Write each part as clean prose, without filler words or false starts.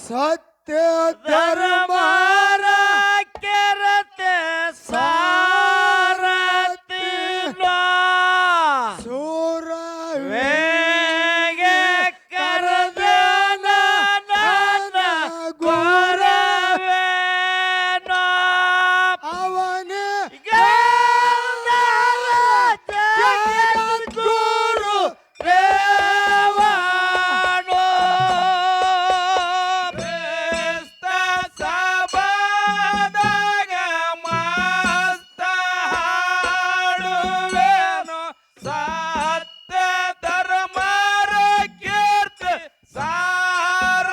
ಸತ್ಯ ಧರ್ಮರ ಕೆರತೆ ಸಾರತಿ ಸೂರ ವೇಗೆ ಕರೆದನ ನನ್ನ ಗುರವೇನೋ ಅವನಿಗೆ ಗುರು ರೇವಾಣೋ ಬೆಸ್ತ ಸಬದಾಗ ಮಸ್ತ ಹಾಡುವೆನು ಸತ್ಯ ಧರ್ಮರ ಕೀರ್ತಿ ಸಾರತಿರೋ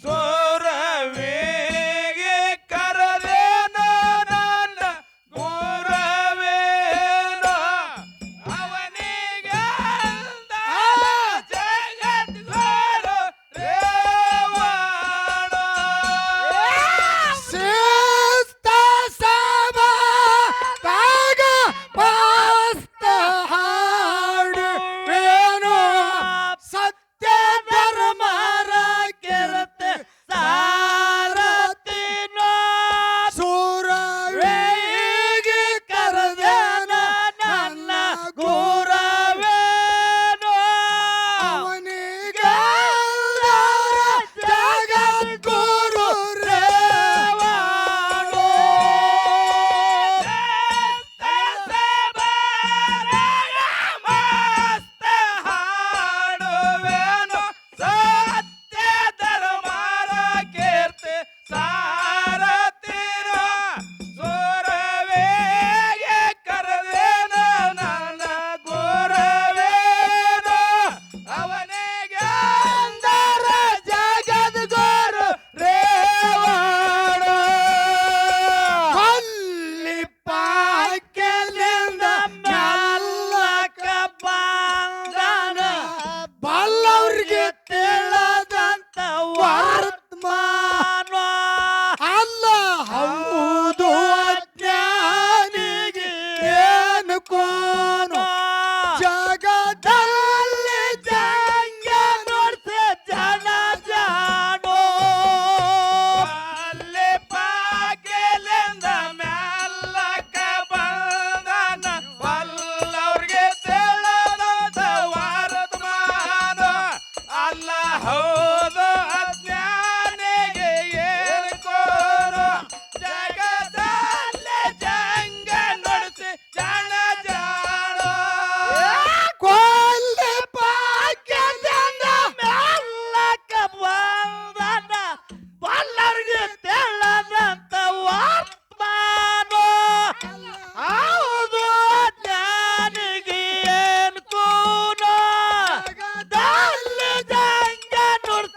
ಸುರವಿಗೆ ಕರೆದೇನ ನನ್ನ ಗುರವೇನೋ ಅವನಿಗೆ ಜಗದ್ಗುರು ರೇವಾಣೋ ಶಿಸ್ತ ಸಭಾದಾಗ ಮಸ್ತ ಹಾಡುವೆನು ಸತ್ಯ ಧರ್ಮರ ಕೆರತೆ ಸಾರತಿನೋ ಸೂರವೇಗೆ ಕರೆದನ ನನ್ನ ಗುರವೇನೋ ಅವನಿಗೆ ಜಗದ್ಗುರು ರೇವಾಣೋ ಮಸ್ತ ಹಾಡುವೆನು ಸತ್ಯ ಧರ್ಮರ ಕೀರ್ತಿ ಸಾರತಿರೋ ಸುರವೇಗೆ ಕರೆದೇನ ನನ್ನ ಗುರವೇನೋ ಅವನಿಗೆ ಅಂದರ ಜಗದ್ಗುರು ರೇವಾಣೋ ಅಲ್ಲಿ ಪಾಕ್ಯಲಿಂದ ಮೆಲ್ಲಕ ಬಂದನ ಬಲ್ಲವ್ರಿಗೆ ತಿಳಿದಂತ ವರ್ತಮಾನ ಅಲ್ಲ ಹೌದು ಅಜ್ಞಾನಿಗೆ ಏನು ಕೋನು ಜಗದಲ್ಲಿ ಜಂಗ ನೋಡ್ತೆ ಜನ ಜಾಣೋ ಅಲ್ಲಿ ಪಾಗೆಲಿಂದ ಮ್ಯಾಲಕ ಬಂದನ ಬಲ್ಲವ್ರಿಗೆ ತಿಳಿದಂತ ವರ್ತಮಾನ ಅಲ್ಲ ಹೌದು ಅಜ್ಞಾನಿಗೆ ಏನು ಕೋರು ಜಗದಲ್ಲಿ ಜಂಗ ನೋಡಿಸಿ ಜನ ಜಾಣೋ ಕೊಲ್ಲಿ ಪಾಕ್ಯದಿಂದ ಮೆಲ್ಲಕ ಬಂದನ ಬಲ್ಲರಿಗೆ ತೆಳ್ಳದಂತ ವರ್ತಮಾನ ಹೌದು ಜ್ಞಾನಿಗೆ ಏನ್ ಕೂನೋ ದಲ್ಲಿ ಜಂಗ ನುಡ್ಸ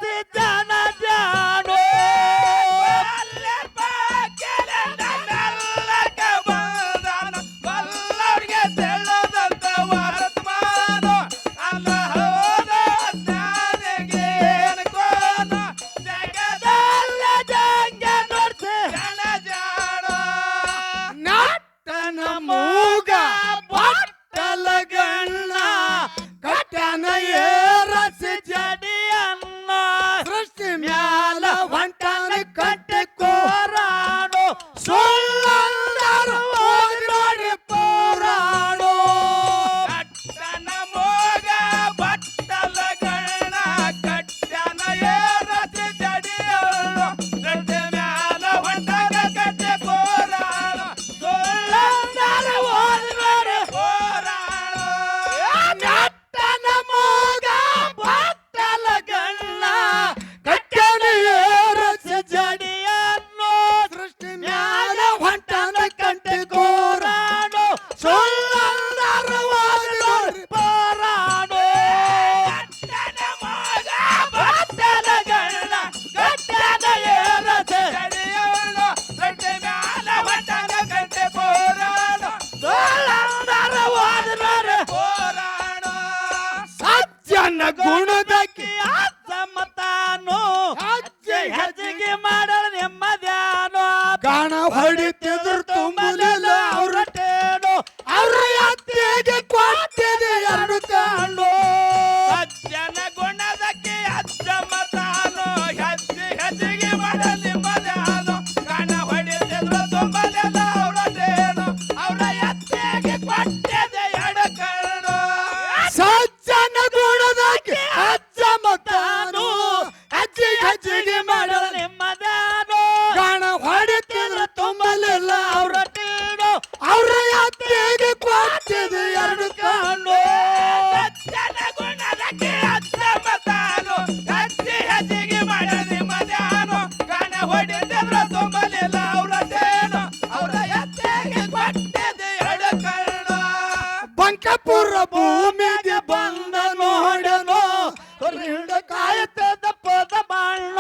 ಕಾಯುತ್ತಿದ್ದ ಪದ ಮಣ್ಣ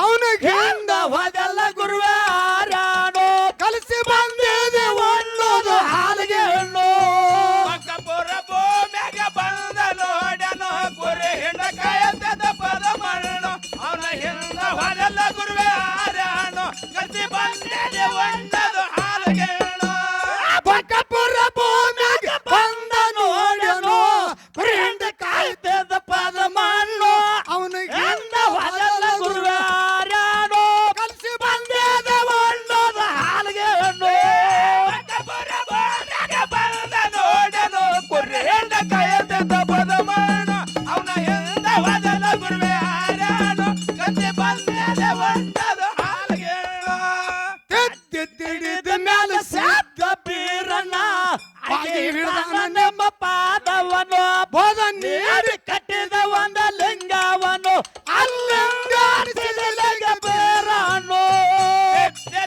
ಅವನಿಗೆ ಹಿಂದ ಹೋದೆಲ್ಲ ಗುರುವೆ ಆರ್ಯಾನು ಕಲಿಸಿ ಬಂದಿದೆ ಒಣ್ಣೋದು ಹಾಲಿಗೆ ಹಣ್ಣು ಪಕ್ಕಪುರ ಭೂಮಿಯಾಗ ಬಂದ ನೋಡನು ಗುರು ಹಿಂಡ ಕಾಯುತ್ತಿದ್ದ ಪದ ಮಣ್ಣು ಅವನ ಹಿಂದ ಹೋದೆಲ್ಲ ಗುರುವೆ ಆರ್ಯಾನು ಕಲಿಸಿ ಬಂದಿದೆ ಒಣ್ಣದು ಹಾಲಿಗೆ ಹಣ್ಣು ಪಕ್ಕಪುರ ಭೂಮಿಗೆ ಬಂದ ನೋಡ್ಯನು ಕುರಿಹಿಂಡ ಕಾಯುತ್ತಿದ್ದ ಪದ ಮಣ್ಣು ಅವನಿಗೆ ಹಿಂದ ಹೋದೆಲ್ಲ ಗುರುವೆ ಆರ್ಯಾನು ಕಲಿಸಿ ಬಂದೇದ ಒಣ್ಣದ ಹಾಲಿಗೆ ಹಣ್ಣು ಪಕ್ಕಪುರ ಭೂಮಿಯಾಗ ಬಂದ ನೋಡನು ಕುರಿ ಹಿಂಡ ಕಾಯುತ್ತಿದ್ದ ಪದ ಮಣ್ಣು ಅವನ ಹಿಂದ ಹೋದೆಲ್ಲ ಗುರುವೆ ಆರ್ಯಾನು ಕಲಿಸಿ ಬಂದೇದ ಒಣ್ಣದು ಹಾಲಿಗೆ ಹಣ್ಣು ತಿಡಿದ ಮೇಲೆ ಸದ್ದ ಬೀರಣ್ಣ ಹಾಗೆ ಹಿಡಿದ ನಿಮ್ಮ ಪಾದವನು ಬೋಧ ನೀಡಿ ಕಟ್ಟಿದ ಒಂದ ಲಿಂಗವನು ಅಲ್ಲಿಂಗಾಡಿಸಿದ ಲಿಂಗ ಬೇರಣ್ಣು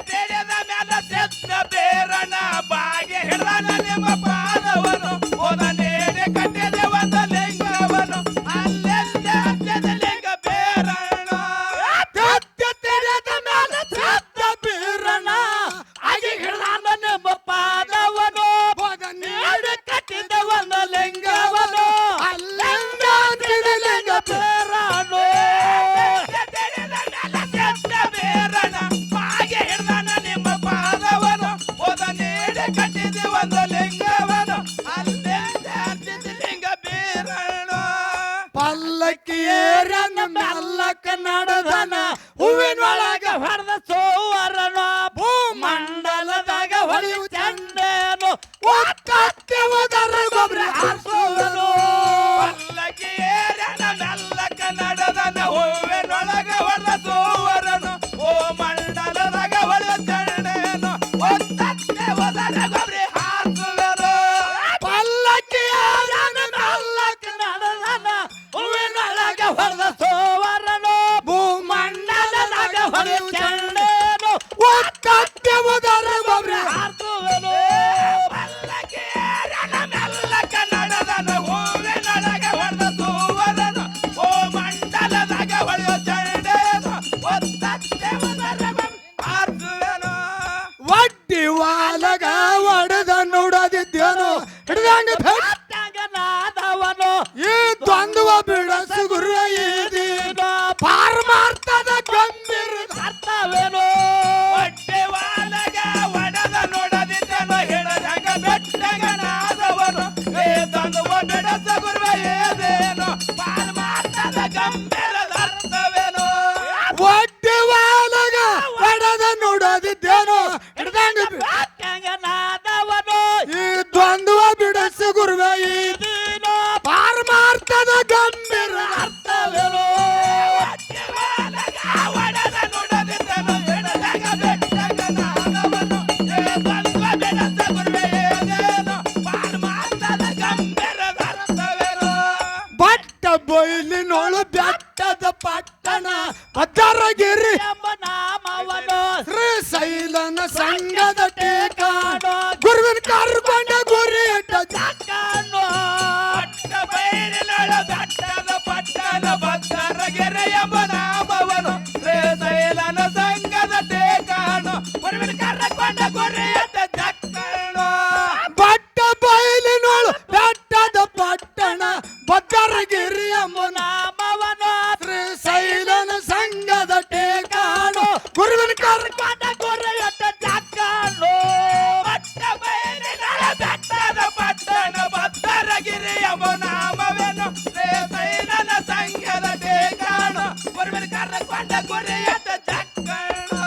ಬೇಡದ ಮೇಲೆ ಸದ್ದ ಬೇರಣ್ಣ ಬಾಗೆ ಹಿಡಿದ ನಿಮ್ಮ ಪಾದವನು ಹೋದ ನೀಡಿ ಕಟ್ಟಿದ ಒಂದ ಲಿಂಗವನು ಅಲ್ಲೆಲ್ಲ ಹಚ್ಚಿದ ಲಿಂಗ ಬೇರಣ್ಣ ತಿಡಿದ ಮೇಲೆ ಸದ್ದ ಬೀರಣ್ಣ ಹಾಗೆ ಹಿಡಿದ ನಿಮ್ಮ ಪಾದವನು ಬೋಧ ನೀಡಿ ಕಟ್ಟಿದ ಒಂದ ಲಿಂಗವನು ಅಲ್ಲಿಂಗಾಡಿಸಿದ ಲಿಂಗ ಬೇರಣ್ಣು ಬೇರಣ್ಣ ಬಾಗೆ ಹಿಡ್ದಾನ ನಿಮ್ಮ ಪಾದವನು ಹೋದ ನೀಡಿ ಕಟ್ಟಿದ ಒಂದು ಲಿಂಗವನು ಅಲ್ಲೇ ಹಚ್ಚಿದ ಲಿಂಗ ಬೇರಣ್ಣ ಪಲ್ಲಕ್ಕಿ ಏರನ ಮೆಲ್ಲಕ್ಕ ನಡೆದನ ಹೂವಿನೊಳಗ ಹೊಡೆದ ಸೋವರನು ಭೂಮಂಡಲದಾಗ ಹೊಳೆಯು ಚಂಡೇನು ಒತ್ತಕ್ಕೆ ಹೋದರ ಗೊಬ್ಬರ ಹಾರಿಸುವನು ಪಲ್ಲಕ್ಕಿ ಏರನ ಮೆಲ್ಲಕ ನಡೆದನ ಹೂವಿನೊಳಗ ಹೊಡೆದ ಸೋವರನು ಓ ಮಂಡಲದಾಗ ಹೊಳೆಯು ಚಂಡೇನು ಒತ್ತಕ್ಕೆ ಹೋದರ ಗೊಬ್ಬರ ಹಾರಿಸುವನು ಪಲ್ಲಕ್ಕಿ ಏರನ ಮೆಲ್ಲಕ ನಡೆದನ ಹೂವಿನೊಳಗ ಹೊಡೆದ ಸೋವರನು ಭೂಮಂಡಲದಾಗ ಹೊಳೆಯು ಚಂಡೇನು ಒತ್ತಕ್ಕೆ ಹೋದರ ಗೊಬ್ಬರ ಹಾರಿಸುವನು ಪಲ್ಲಕ್ಕಿ ಏರನ ಮೆಲ್ಲಕ ನಡೆದನ ಹೂವಿನೊಳಗ ಹೊಡೆದ ಸೋವರನು ಓ ಮಂಡಲದಾಗ ಹೊಳೆಯು ಚಂಡೇನು ಒತ್ತಕ್ಕೆ ಹೋದರ ಹಾರಿಸುವನು ಒಡ್ಡಿ ವಾಲಗ ಒಡೆದ ನೋಡದಿದ್ದೇನು ಹಿಡ್ದಂಗ ನಾದವನು ಈ ದ್ವಂದ್ವ ಬಿಡಸು ಗುರು ಈದೀಗ ಪಾರಮಾರ್ಥದ ಗಂಭೀರ ಅರ್ಥವೇನು ಹೊಟ್ಟೆ ವಾಲಗ ಒಡೆದ ನೋಡದಿದ್ದನು ಹಿಡದಂಗ ಬೆಟ್ಟಗ ನಾದವನು ವೇದನುವ ಬಿಡಸ ಗುರುವ ಏದೇನು ಪಾರಮಾರ್ಥದ ಗಂಭೀರದ ಅರ್ಥವೇನು ಒಡ್ಡಿ ವಾಲಗ ಒಡೆದ ನೋಡದಿದ್ದೇನು ಹಿಡ್ದಂಗ ನಾದವನು ಈ ದ್ವಂದ್ವ ಬಿಡಸು ಗುರುವ ಈದೀಗ ಇದೀನು ಪಾರಮಾರ್ಥದ ಗಂಭೀರ ಅರ್ಥವೇನು ಹೊಟ್ಟೆ ವಾಲಗ ಒಡೆದ ನೋಡದಿದ್ದನು ಹಿಡದಂಗ ಬೆಟ್ಟಗ ನಾದವನು ವೇದನುವ ಬಿಡಸ ಗುರುವ ಏದೇನು ಪಾರಮಾರ್ಥದ ಗಂಭೀರದ ಅರ್ಥವೇನು ಬಟ್ಟ ಬಯಲಿನೊಳು ಬೆಟ್ಟದ ಪಟ್ಟಣ ಭದ್ರಗಿರಿ ಎಂಬ ನಾಮವನು ಶ್ರೀಶೈಲನ ಸಂಘದ ಟೇಕಾಡ ಗುರುವಿನ ಕರ್ಕೊಂಡ ಗುರಿ ಇಟ್ಟ ಕಾಣು ಪಟ್ಟ ಬೈಲಿನೊಳ ಬೆಟ್ಟದ ಪಟ್ಟಣ ಭದ್ರಗಿರಿ ಎಂಬ ನಾಮವನು ಶ್ರೀಶೈಲನ ಸಂಘದ ಟೇಕಾಣು ಗುರುವಿನ ಕರ್ಕೊಂಡ ಗುರಿಯತ್ತ ಜಕ್ಕಣು ಬಟ್ಟ ಬಯಲಿನೊಳು ಬೆಟ್ಟದ ಪಟ್ಟಣ ಭದ್ರಗಿರಿ ಎಂಬ ನಾಮವನು ಶ್ರೀಶೈಲನ ಸಂಘದ ಟೇಕಾಡ ಗುರುವಿನ ಕರ್ಕೊಂಡ ಗುರಿಯತ್ತ ಜಕ್ಕಣು ಪಟ್ಟ ಬೈಲಿನೊಳ ಬೆಟ್ಟದ ಪಟ್ಟಣ ಭದ್ರಗಿರಿ ಎಂಬ ನಾಮವನು ಶ್ರೀಶೈಲನ ಸಂಘದ ಟೇಕಾಣು ಗುರುವಿನ ಕರ್ಕೊಂಡ ಗುರಿಯತ್ತ ಜಕ್ಕಣು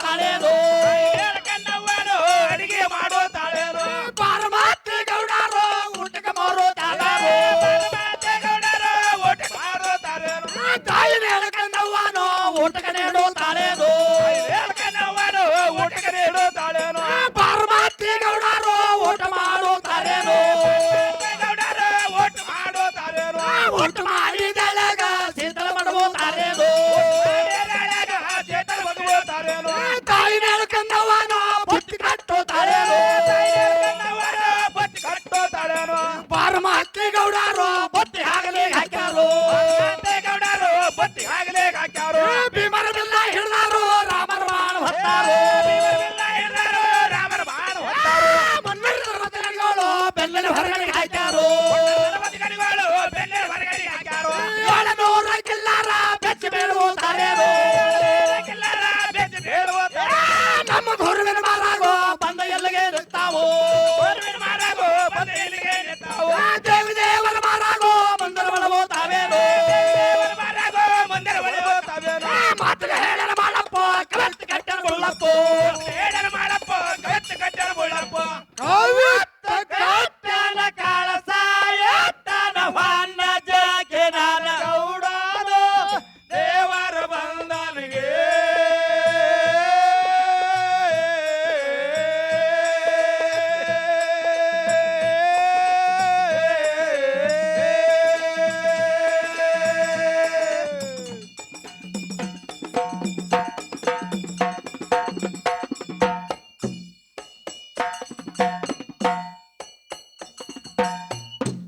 ತಾಳೇನು ಕನ್ನವ್ವನು ಅಡಿಗೆ ಮಾಡೋ ತಾಳೇನು ಪಾರಮಾತ್ರಿ ಗೌಡರು ಊಟಕ್ಕೆ ಮಾರೋ ತಾಳೇನು ಗೌಡರು ಊಟ ಮಾಡೋ ತಾಳೇನು ತಾಯಿನ ಹೇಳ್ಕಂದವ್ವನು ಊಟಕ್ಕೆ ನೀಡೋ ತಾಳೇನು ಕನ್ನವ್ವನು ಊಟಕ್ಕೆ ನೀಡೋ ತಾಳೇನು ಪಾರಮಾತ್ರಿ ಗೌಡರು ಊಟ ಮಾಡೋ ತಾಳೇನು ಗೌಡರು ಊಟ ಮಾಡೋ ತಾಳೇನು ಊಟ ಮಾಡಿದಳಗ ಶೀತಲ ಮಾಡೋ ತಾಳೇನು ಚೇತನ ಮಗುವ ತಾಳೇನು ತಾಯಿನ ಹೇಳ್ಕಂದವ್ವನು ಬುತ್ತಿ ಕಟ್ಟೋ ತಾಳೇನು ಕನ್ನವ್ವನು ಬತ್ತಿ ಕಟ್ಟೋ ತಾಳೇನು ಪಾರಮಾತ್ರಿ ಗೌಡರು ಬುತ್ತಿ ಆಗಲಿ ಹಾಕ್ಯಾರು ಗೌಡರು ಬತ್ತಿ ಆಗ್ಲೇ ಹಾಕ್ಯಾರು ಭೀಮರ ಬಿಲ್ಲ ಹಿಡಿದಾರು ರಾಮರ ಬಾಣ ಹೊತ್ತಾರು ರಾಮರ ಬಾಣ ಹೊತ್ತಾರು ಮನ್ಮರಿಗಳು ಬೆಲ್ಲನ ಹೊರಗಡೆ ಹಾಕ್ಯಾರು ಗಡಿಗಳು ಬೆನ್ನೆ ಹೊರಗಡೆ ಹಾಕ್ಯಾರು 700 ಕಿಲ್ಲಾರ ಬೆಚ್ಚ ಬೀಳುವ ತಾರೇನು